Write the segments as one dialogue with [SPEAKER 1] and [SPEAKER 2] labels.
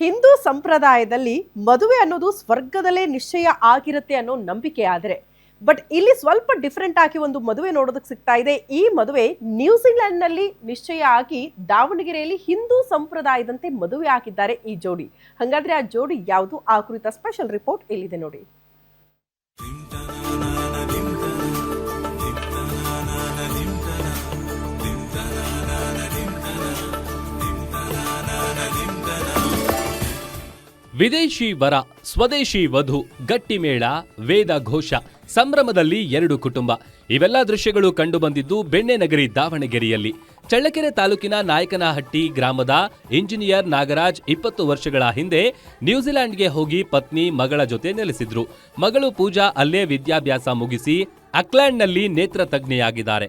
[SPEAKER 1] ಹಿಂದೂ ಸಂಪ್ರದಾಯದಲ್ಲಿ ಮದುವೆ ಅನ್ನೋದು ಸ್ವರ್ಗದಲ್ಲೇ ನಿಶ್ಚಯ ಆಗಿರುತ್ತೆ ಅನ್ನೋ ನಂಬಿಕೆ ಆದರೆ ಬಟ್ ಇಲ್ಲಿ ಸ್ವಲ್ಪ ಡಿಫ್ರೆಂಟ್ ಆಗಿ ಒಂದು ಮದುವೆ ನೋಡೋದಕ್ಕೆ ಸಿಗ್ತಾ ಇದೆ. ಈ ಮದುವೆ ನ್ಯೂಜಿಲೆಂಡ್ ನಲ್ಲಿ ನಿಶ್ಚಯ ಆಗಿ ದಾವಣಗೆರೆಯಲ್ಲಿ ಹಿಂದೂ ಸಂಪ್ರದಾಯದಂತೆ ಮದುವೆ ಆಗಿದ್ದಾರೆ ಈ ಜೋಡಿ. ಹಾಗಾದ್ರೆ ಆ ಜೋಡಿ ಯಾವುದು, ಆ ಕುರಿತ ಸ್ಪೆಷಲ್ ರಿಪೋರ್ಟ್ ಇಲ್ಲಿದೆ ನೋಡಿ.
[SPEAKER 2] ವಿದೇಶಿ ವರ, ಸ್ವದೇಶಿ ವಧು, ಗಟ್ಟಿಮೇಳ, ವೇದ ಘೋಷ, ಸಂಭ್ರಮದಲ್ಲಿ ಎರಡು ಕುಟುಂಬ. ಇವೆಲ್ಲ ದೃಶ್ಯಗಳು ಕಂಡುಬಂದಿದ್ದು ಬೆಣ್ಣೆನಗರಿ ದಾವಣಗೆರೆಯಲ್ಲಿ. ಚಳ್ಳಕೆರೆ ತಾಲೂಕಿನ ನಾಯಕನಹಟ್ಟಿ ಗ್ರಾಮದ ಇಂಜಿನಿಯರ್ ನಾಗರಾಜ್ 20 ವರ್ಷಗಳ ಹಿಂದೆ ನ್ಯೂಜಿಲೆಂಡ್ಗೆ ಹೋಗಿ ಪತ್ನಿ ಮಗಳ ಜೊತೆ ನೆಲೆಸಿದ್ರು. ಮಗಳು ಪೂಜಾ ಅಲ್ಲೇ ವಿದ್ಯಾಭ್ಯಾಸ ಮುಗಿಸಿ ಅಕ್ಲ್ಯಾಂಡ್ನಲ್ಲಿ ನೇತ್ರ ತಜ್ಞೆಯಾಗಿದ್ದಾರೆ.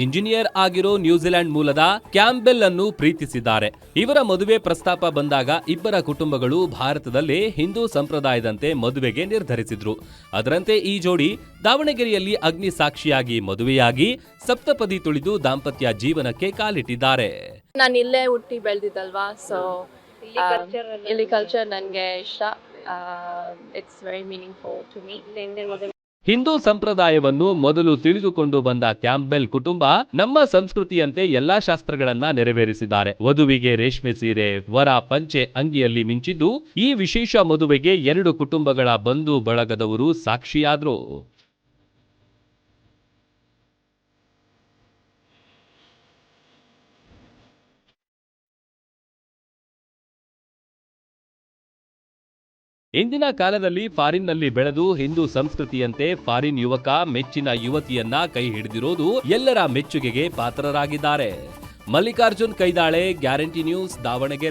[SPEAKER 2] ಇಂಜಿನಿಯರ್ ಆಗಿರೋ ನ್ಯೂಜಿಲೆಂಡ್ ಮೂಲದ ಕ್ಯಾಂಬೆಲ್ ಅನ್ನು ಪ್ರೀತಿಸಿದ್ದಾರೆ. ಇವರ ಮದುವೆ ಪ್ರಸ್ತಾಪ ಬಂದಾಗ ಇಬ್ಬರ ಕುಟುಂಬಗಳು ಭಾರತದಲ್ಲೇ ಹಿಂದೂ ಸಂಪ್ರದಾಯದಂತೆ ಮದುವೆಗೆ ನಿರ್ಧರಿಸಿದ್ರು. ಅದರಂತೆ ಈ ಜೋಡಿ ದಾವಣಗೆರೆಯಲ್ಲಿ ಅಗ್ನಿ ಸಾಕ್ಷಿಯಾಗಿ ಮದುವೆಯಾಗಿ ಸಪ್ತಪದಿ ತುಳಿದು ದಾಂಪತ್ಯ ಜೀವನಕ್ಕೆ ಕಾಲಿಟ್ಟಿದ್ದಾರೆ.
[SPEAKER 3] ನಾನು ಇಲ್ಲೇ ಹುಟ್ಟಿ ಬೆಳೆದಿದ್ದಲ್ವಾ, ಸೊ ಇಲ್ಲಿ ಕಲ್ಚರ್ ನನಗೆ ಇಷ್ಟ. It's very meaningful to me.
[SPEAKER 2] Hindu ಸಂಪ್ರದಾಯವನ್ನು ಮೊದಲು ತಿಳಿದುಕೊಂಡು ಬಂದ ಕ್ಯಾಂಬೆಲ್ ಕುಟುಂಬ ನಮ್ಮ ಸಂಸ್ಕೃತಿಯಂತೆ ಎಲ್ಲಾ ಶಾಸ್ತ್ರಗಳನ್ನ ನೆರವೇರಿಸಿದ್ದಾರೆ. ವಧುವಿಗೆ ರೇಷ್ಮೆ ಸೀರೆ, ವರ ಪಂಚೆ ಅಂಗಿಯಲ್ಲಿ ಮಿಂಚಿದ್ದು ಈ ವಿಶೇಷ ಮದುವೆಗೆ ಎರಡು ಕುಟುಂಬಗಳ ಬಂಧು ಬಳಗದವರು ಸಾಕ್ಷಿಯಾದ್ರು. ಇಂದಿನ ಕಾಲದಲ್ಲಿ ಫಾರಿನ್ನಲ್ಲಿ ಬೆಳೆದು ಹಿಂದೂ ಸಂಸ್ಕೃತಿಯಂತೆ ಫಾರಿನ್ ಯುವಕ ಮೆಚ್ಚಿನ ಯುವತಿಯನ್ನ ಕೈ ಹಿಡಿದಿರೋದು ಎಲ್ಲರ ಮೆಚ್ಚುಗೆಗೆ ಪಾತ್ರರಾಗಿದ್ದಾರೆ. Mallikarjun Kaidale, guarantee news, Davanagere.